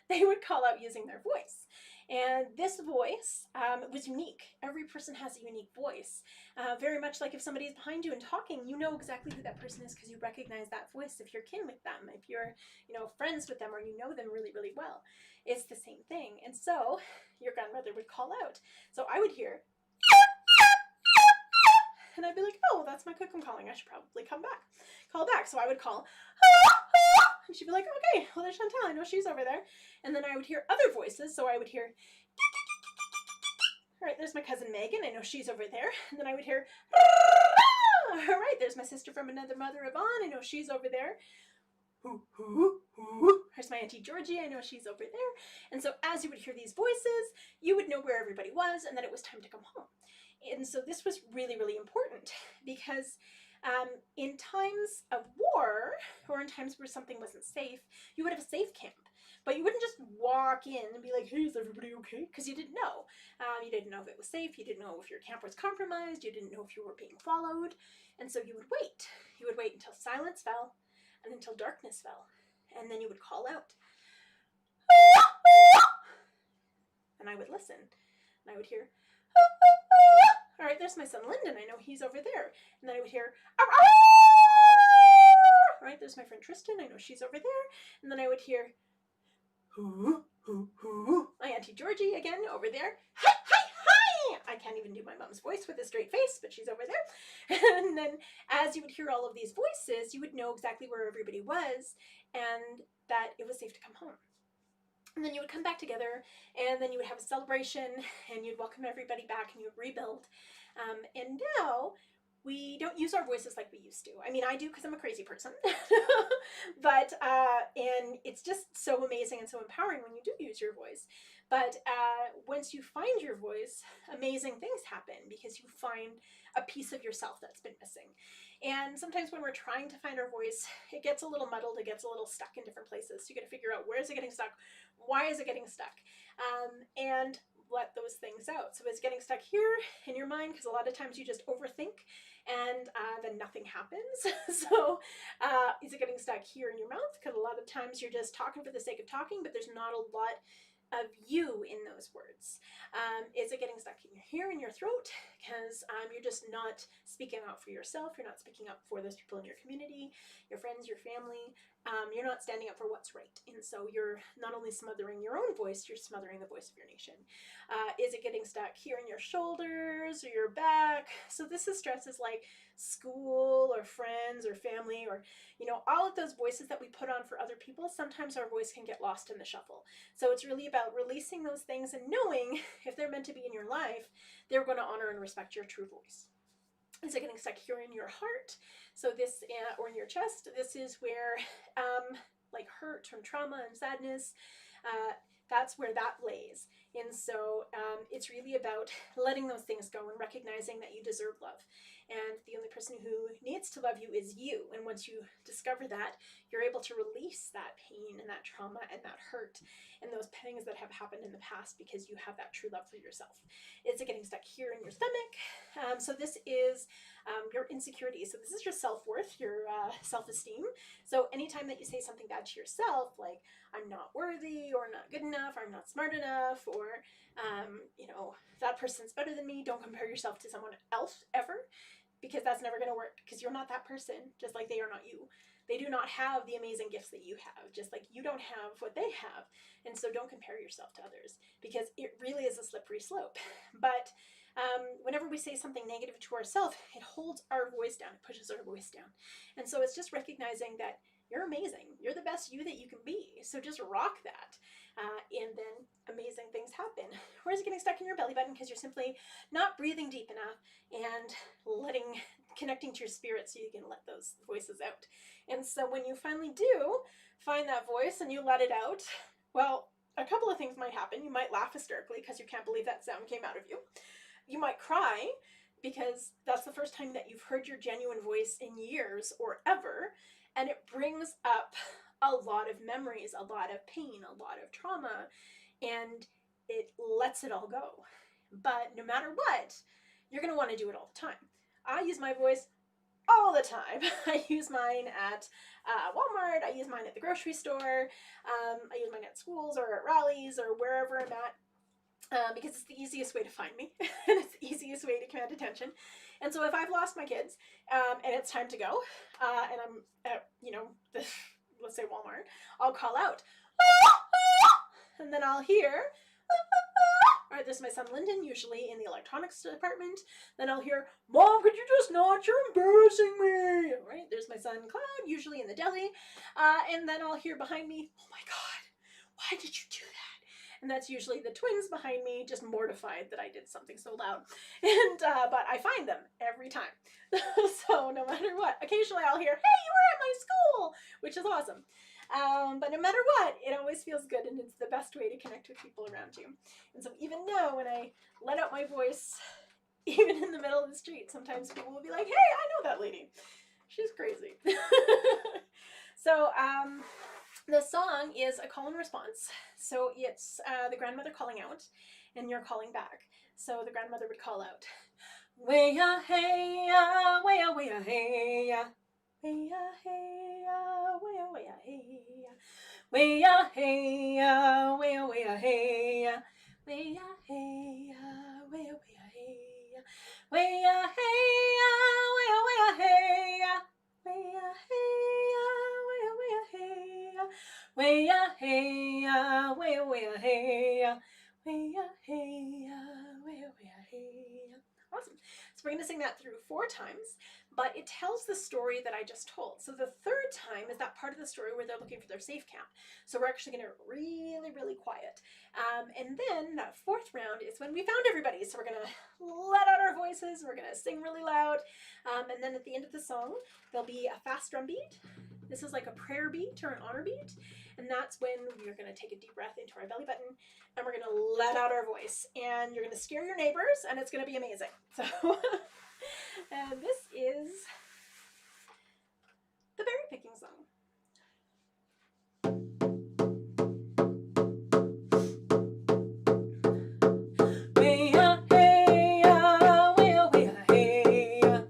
Speaker 1: they would call out using their voice. And this voice was unique. Every person has a unique voice. Very much like if somebody is behind you and talking, you know exactly who that person is because you recognize that voice. If you're kin with them, if you're, friends with them, or you know them really, really well, it's the same thing. And so your grandmother would call out. So I would hear, and I'd be like, oh, that's my cook I'm calling. I should probably call back. So I would call, and she'd be like, okay, well, there's Chantal. I know she's over there. And then I would hear other voices. So I would hear, all right, there's my cousin Megan. I know she's over there. And then I would hear, all right, there's my sister from another mother, Yvonne. I know she's over there. There's my Auntie Georgie. I know she's over there. And so as you would hear these voices, you would know where everybody was and that it was time to come home. And so this was really, really important because in times of war, or in times where something wasn't safe, you would have a safe camp. But you wouldn't just walk in and be like, hey, is everybody okay? Because you didn't know. You didn't know if it was safe. You didn't know if your camp was compromised. You didn't know if you were being followed. And so you would wait. You would wait until silence fell and until darkness fell. And then you would call out. And I would listen. And I would hear, all right, there's my son Lyndon. I know he's over there. And then I would hear, all right, there's my friend Tristan. I know she's over there. And then I would hear, my Auntie Georgie again over there. Hi, hi, hi! I can't even do my mom's voice with a straight face, but she's over there. And then as you would hear all of these voices, you would know exactly where everybody was and that it was safe to come home. And then you would come back together, and then you would have a celebration, and you'd welcome everybody back, and you would rebuild. And now we don't use our voices like we used to. I mean, I do because I'm a crazy person. But, and it's just so amazing and so empowering when you do use your voice. But once you find your voice, amazing things happen because you find a piece of yourself that's been missing. And sometimes when we're trying to find our voice, it gets a little muddled, it gets a little stuck in different places. So you got to figure out, where is it getting stuck? Why is it getting stuck? And let those things out. So it's getting stuck here in your mind because a lot of times you just overthink and then nothing happens. So is it getting stuck here in your mouth? Because a lot of times you're just talking for the sake of talking, but there's not a lot of you in those words. Is it getting stuck here in your throat? Because you're just not speaking out for yourself. You're not speaking up for those people in your community, your friends, your family. You're not standing up for what's right. And so you're not only smothering your own voice, you're smothering the voice of your nation. Is it getting stuck here in your shoulders or your back? So this is stresses like school or friends or family, or, you know, all of those voices that we put on for other people. Sometimes our voice can get lost in the shuffle. So it's really about releasing those things and knowing if they're meant to be in your life, they're going to honor and respect your true voice. Is it getting stuck here in your heart? So this, or in your chest, this is where like hurt and trauma and sadness, that's where that lays. And so it's really about letting those things go and recognizing that you deserve love. And the only person who needs to love you is you. And once you discover that, you're able to release that pain and that trauma and that hurt and those things that have happened in the past because you have that true love for yourself. Is it getting stuck here in your stomach? So this is your insecurities. So this is your self-worth, your self-esteem. So anytime that you say something bad to yourself, like I'm not worthy or not good enough, or I'm not smart enough, or you know, that person's better than me, don't compare yourself to someone else ever, because that's never going to work, because you're not that person, just like they are not you. They do not have the amazing gifts that you have, just like you don't have what they have. And so don't compare yourself to others, because it really is a slippery slope. But whenever we say something negative to ourselves, it holds our voice down, it pushes our voice down. And so it's just recognizing that you're amazing. You're the best you that you can be. So just rock that. And then amazing things happen. Or is it getting stuck in your belly button because you're simply not breathing deep enough and connecting to your spirit so you can let those voices out. And so when you finally do find that voice and you let it out, well, a couple of things might happen. You might laugh hysterically because you can't believe that sound came out of you. You might cry because that's the first time that you've heard your genuine voice in years or ever. And it brings up a lot of memories, a lot of pain, a lot of trauma, and it lets it all go. But no matter what, you're going to want to do it all the time. I use my voice all the time. I use mine at Walmart. I use mine at the grocery store. I use mine at schools or at rallies or wherever I'm at. Because it's the easiest way to find me and it's the easiest way to command attention. And so if I've lost my kids and it's time to go and I'm at, you know, let's say Walmart, I'll call out and then I'll hear, all right, this is my son Lyndon, usually in the electronics department. Then I'll hear, Mom, could you just not? You're embarrassing me. All right, there's my son Cloud, usually in the deli. And then I'll hear behind me, oh my God, why did you do that? And that's usually the twins behind me, just mortified that I did something so loud. And but I find them every time. So no matter what, occasionally I'll hear, hey, you were at my school, which is awesome. But no matter what, it always feels good, and it's the best way to connect with people around you. And so even now, when I let out my voice, even in the middle of the street, sometimes people will be like, hey, I know that lady. She's crazy. So the song is a call and response. So it's the grandmother calling out and you're calling back. So the grandmother would call out, way-ya, hey-ya, way-ya, way-ya, hey-ya. Way-ya, hey-ya, way-ya, way-ya, hey-ya. Way-ya, hey-ya, way-ya, way-ya, hey-ya. Way-ya, hey-ya, way-ya, way-ya, hey-ya. Way-ya, hey-ya, way-ya, way-ya, hey-ya. Way-ya, hey-ya, way-ya, way-ya, hey-ya. Way-ya, hey-ya, way-ya, way-ya, hey-ya. Way-ya, hey-ya, way-ya, way-ya, hey-ya. Awesome. So we're going to sing that through 4 times, but it tells the story that I just told. So the 3rd time is that part of the story where they're looking for their safe camp. So we're actually going to really, really quiet. And then that 4th round is when we found everybody. So we're going to let out our voices. We're going to sing really loud. And then at the end of the song, there'll be a fast drum beat. This is like a prayer beat or an honor beat. And that's when we're going to take a deep breath into our belly button and we're going to let out our voice. And you're going to scare your neighbors and it's going to be amazing. So and this is the berry picking song. Way-ya, hey-ya, way-ya, way-ya, hey-ya.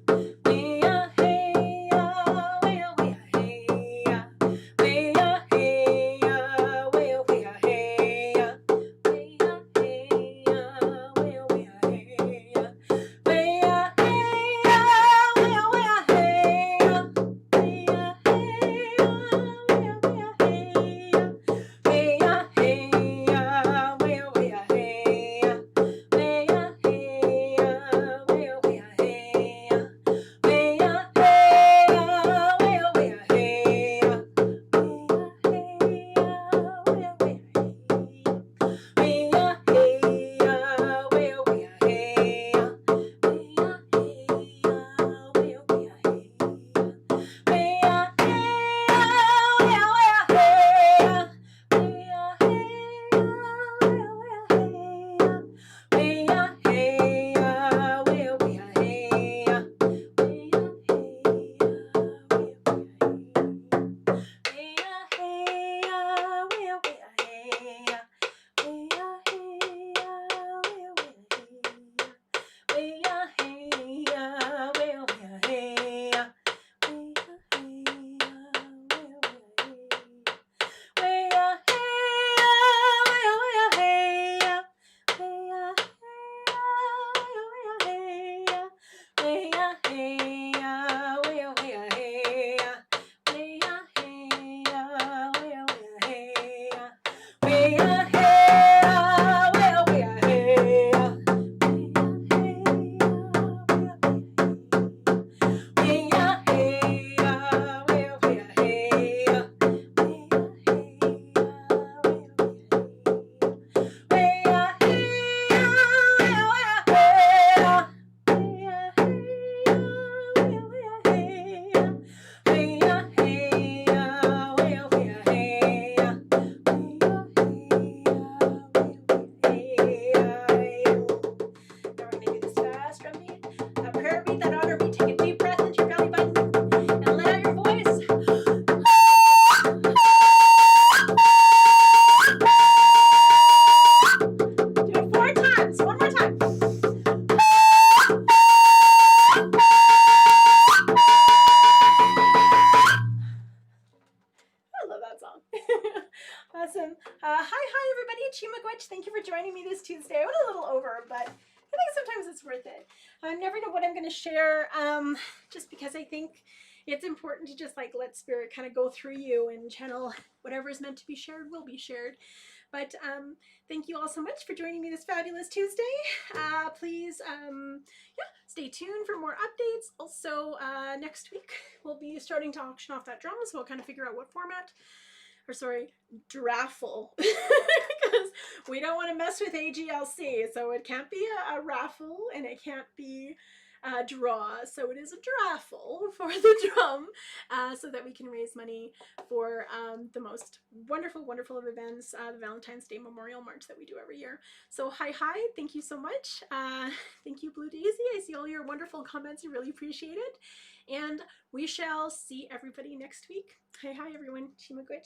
Speaker 1: everybody, Chimagwitch. Thank you for joining me this Tuesday. I went a little over, but I think sometimes it's worth it. I never know what I'm going to share, just because I think it's important to just like let spirit kind of go through you and channel whatever is meant to be shared will be shared. But thank you all so much for joining me this fabulous Tuesday. Please, stay tuned for more updates. Also, next week we'll be starting to auction off that drum, so we'll kind of figure out what format. Or sorry, draffle, because we don't want to mess with AGLC, so it can't be a raffle and it can't be a draw, so it is a draffle for the drum, so that we can raise money for the most wonderful of events, the Valentine's Day Memorial March that we do every year. So hi, thank you so much. Thank you, Blue Daisy. I see all your wonderful comments. I really appreciate it. And we shall see everybody next week. Hi, everyone. Chimagwitch.